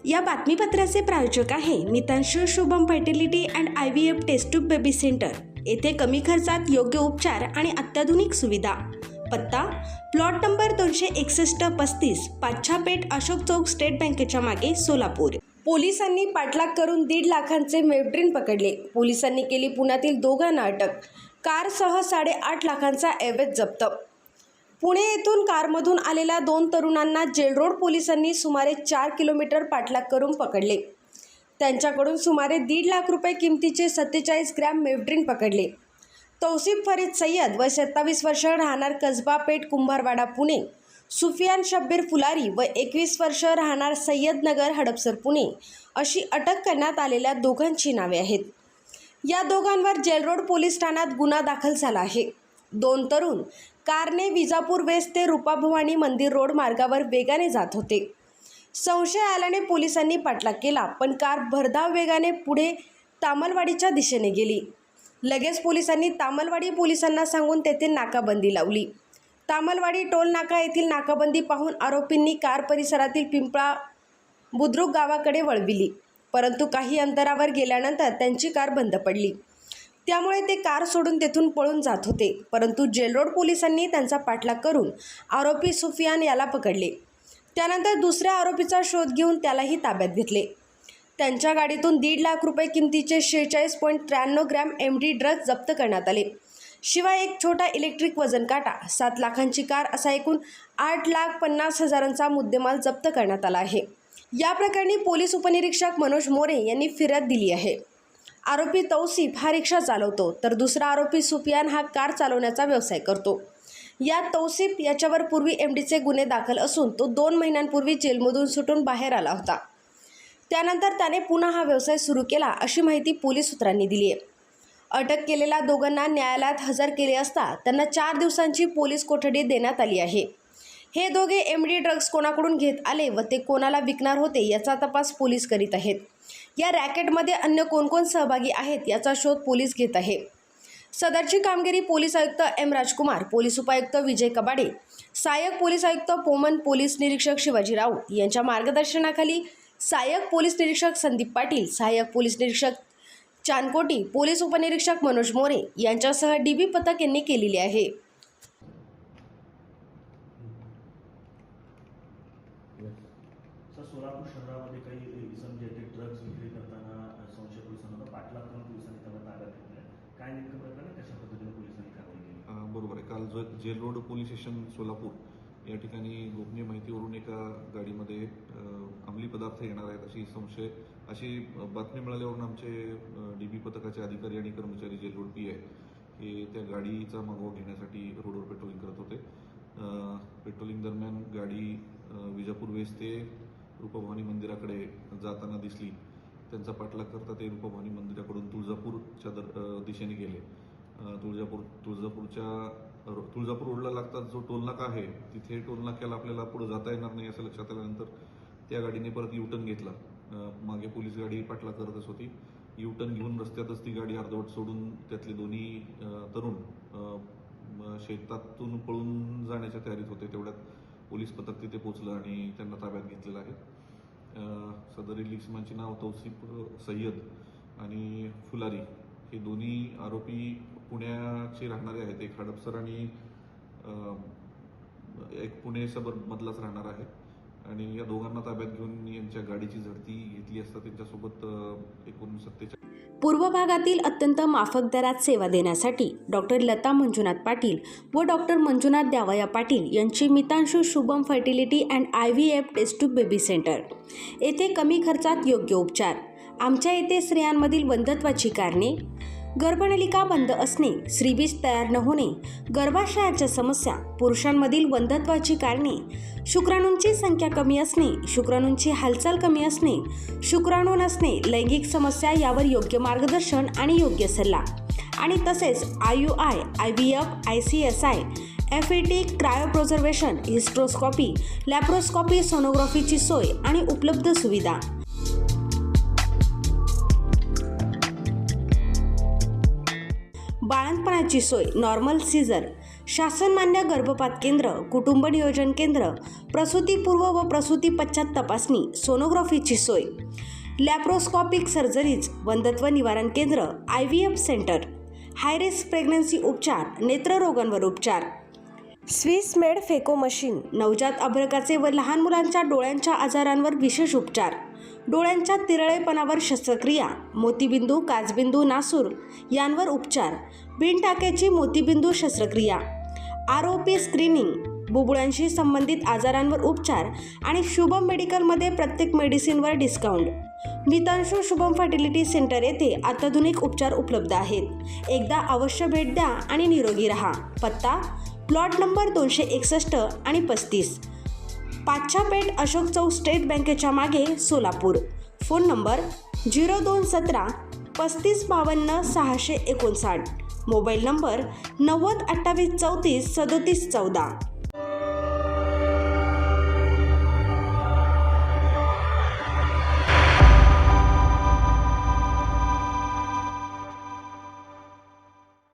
या बातमीपत्राचे प्रायोजक आहे Mitanshu Shubham fertility and IVF test tube baby centre. येथे कमी खर्चात योग्य उपचार आणि अत्याधुनिक सुविधा। पत्ता plot number 261-35 Pachhapeth Ashok Chowk State बँकेच्या मागे सोलापूर। पोलिसांनी पाठलाग करून 1.5 लाखांचे मेवड्रीन पकडले। पोलिसांनी केली पुण्यातील दोघांना अटक। कारसह 8.5 लाखांचा ऐवज जप्त। पुणे येथून कारमधून आलेल्या 2 तरुणांना जेल रोड पोलिसांनी सुमारे 4 किलोमीटर पाठलाग करून पकडले। त्यांच्याकडून सुमारे 1.5 लाख रुपये किमतीचे 47 ग्रॅम मेवड्रीन पकडले। तौसिफ फरीद सय्यद व 27 वर्ष राहणार कसबा पेठ कुंभारवाडा पुणे, सुफियान शब्बीर फुलारी व 21 वर्ष राहणार सय्यद नगर हडपसर पुणे अशी अटक करण्यात आलेल्या दोघांची नावे आहेत। या दोघांवर जेल रोड पोलीस ठाण्यात गुन्हा दाखल झाला आहे। 2 तरुण कारने विजापूर वेस्ट ते रूपाभवानी मंदिर रोड मार्गावर वेगाने जात होते। संशय आल्याने पोलिसांनी पाठलाग केला, पण कार भरधाव वेगाने पुढे तामलवाडीच्या दिशेने गेली। लगेच पोलिसांनी तामलवाडी पोलिसांना सांगून तेथे नाकाबंदी लावली। तामलवाडी टोल नाका येथील नाकाबंदी पाहून आरोपींनी कार परिसरातील पिंपळा बुद्रुक गावाकडे वळविली, परंतु काही अंतरावर गेल्यानंतर त्यांची कार बंद पडली। त्यामुळे ते कार सोडून तेथून पळून जात होते, परंतु जेल रोड पोलिसांनी त्यांचा पाठलाग करून आरोपी सुफियान याला पकडले। त्यानंतर दुसऱ्या आरोपीचा शोध घेऊन त्यालाही ताब्यात घेतले। त्यांच्या गाडीतून 1.5 लाख रुपये किमतीचे 46.93 ग्रॅम MD ड्रग्ज जप्त करण्यात आले। शिवाय एक छोटा इलेक्ट्रिक वजन काटा, 7 लाखांची कार असा एकूण 8,50,000चा मुद्देमाल जप्त करण्यात आला आहे। या प्रकरणी पोलीस उपनिरीक्षक मनोज मोरे यांनी फिर्याद दिली आहे। आरोपी तौसिफ हा रिक्षा चालवतो, तर दुसरा आरोपी सुफियान हा कार चालवण्याचा व्यवसाय करतो। यात तौसिफ याच्यावर पूर्वी MDचे गुन्हे दाखल असून तो 2 महिन्यांपूर्वी जेलमधून सुटून बाहेर आला होता। त्यानंतर त्याने पुन्हा हा व्यवसाय सुरू केला अशी माहिती पोलीस सूत्रांनी दिली आहे। अटक केलेल्या दोघांना न्यायालयात हजर केले असता त्यांना 4 दिवसांची पोलीस कोठडी देण्यात आली आहे। हे दोघे MD ड्रग्ज कोणाकडून घेत आले व ते कोणाला विकणार होते याचा तपास पोलीस करीत आहेत। या रॅकेटमध्ये अन्य कोण सहभागी आहेत याचा शोध पोलीस घेत आहे। सदरची कामगिरी पोलीस आयुक्त M राजकुमार, पोलीस उपायुक्त विजय कबाडे, सहाय्यक पोलीस आयुक्त पोमन, पोलीस निरीक्षक शिवाजी राऊत यांच्या मार्गदर्शनाखाली सहाय्यक पोलीस निरीक्षक संदीप पाटील, सहाय्यक पोलीस निरीक्षक चानकोटी, पोलीस उपनिरीक्षक मनोज मोरे यांच्यासह DB पथक यांनी केलेली आहे। सोलापूर शहरामध्ये काही इसम जे ड्रग्ज विक्री करताना संशय पोलिसांना पाठलाग करून पोलिसांनी त्यांना ताब्यात घेतलं। काय नेमकं प्रकरण आहे, कशा पद्धतीने पोलिसांनी कारवाई केली? बरोबर आहे। काल jail road police station Solapur या ठिकाणी गोपनीय माहितीवरून एका गाडीमध्ये अंमली पदार्थ येणार आहेत अशी बातमी मिळाल्यावरून आमचे DB पथकाचे अधिकारी आणि कर्मचारी जेल रोड PI हे त्या गाडीचा मागोवा घेण्यासाठी रोडवर पेट्रोलिंग करत होते। पेट्रोलिंग दरम्यान गाडी विजापूर वेस्ट ते रूपभवानी मंदिराकडे जाताना दिसली। त्यांचा पाठलाग करता ते रूपभवानी मंदिराकडून तुळजापूरच्या दिशेने गेले। तुळजापूर रोडला लागतात जो टोल नाका आहे, तिथे टोल नाक्याला आपल्याला पुढे जाता येणार नाही असं लक्षात आल्यानंतर त्या गाडीने परत U-टर्न घेतला। मागे पोलीस गाडी पाठलाग करतच होती। U-टर्न घेऊन रस्त्यातच ती गाडी अर्धवट सोडून त्यातले दोन्ही तरुण शेतातून पळून जाण्याच्या तयारीत होते। तेवढ्यात पोलीस पथक तिथे पोहोचलं आणि त्यांना ताब्यात घेतलेलं आहे। सदरील इसमांची नाव तौसिफ सय्यद आणि फुलारी हे दोन्ही आरोपी पुण्याचे राहणारे आहेत। एक हडपसर आणि एक पुणे मधलाच राहणार आहे आणि या दोघांना ताब्यात घेऊन यांच्या गाडीची झडती घेतली असता त्यांच्यासोबत एकूण 47। पूर्व भागातील अत्यंत माफक दरात सेवा देण्यासाठी डॉक्टर लता मंजुनाथ पाटील व डॉक्टर मंजुनाथ द्यावया पाटील यांची Mitanshu Shubham fertility and IVF test tube baby centre. येथे कमी खर्चात योग्य उपचार। आमच्या येथे स्त्रियांमधील वंध्यत्वाची कारणे, गर्भनलिका बंद असणे, श्रीबीज तयार न होणे, गर्भाशयाच्या समस्या, पुरुषांमधील वंध्यत्वाची कारणे, शुक्राणूंची संख्या कमी असणे, शुक्राणूंची हालचाल कमी असणे, शुक्राणू नसणे, लैंगिक समस्या यावर योग्य मार्गदर्शन आणि योग्य सल्ला आणि तसेच IUI, IVF, ICSI, FET, क्रायोप्रिझर्वेशन, हिस्ट्रोस्कॉपी, लॅप्रोस्कॉपी, सोनोग्राफीची सोय आणि उपलब्ध सुविधा। बाळंतपणाची सोय, नॉर्मल सीझर, शासनमान्य गर्भपात केंद्र, कुटुंब नियोजन केंद्र, प्रसूतीपूर्व व प्रसूती पश्चात तपासणी, सोनोग्राफीची सोय, लॅप्रोस्कॉपिक सर्जरीज, वंध्यत्व निवारण केंद्र, IVF centre, high risk pregnancy उपचार, नेत्ररोगांवर उपचार, स्विस मेड फेको मशीन, नवजात अर्भकाचे व लहान मुलांच्या डोळ्यांच्या आजारांवर विशेष उपचार, डोळ्यांच्या तिरळेपणावर शस्त्रक्रिया, मोतीबिंदू, काचबिंदू, नासूर यांवर उपचार, बिनटाक्याची मोतीबिंदू शस्त्रक्रिया, ROP स्क्रीनिंग, बुबुळांशी संबंधित आजारांवर उपचार आणि शुभम मेडिकलमध्ये प्रत्येक मेडिसिनवर डिस्काउंट. मितांशू शुभम फर्टिलिटी सेंटर येथे अत्याधुनिक उपचार उपलब्ध आहेत. एकदा अवश्य भेट द्या आणि निरोगी राहा. पत्ता प्लॉट नंबर 261 आणि 35, पाच्छा पेठ, अशोक चौक, स्टेट बँकेच्या मागे, Solapur. Phone number 0217 3552 659. Mobile number 90 28 34 37 14.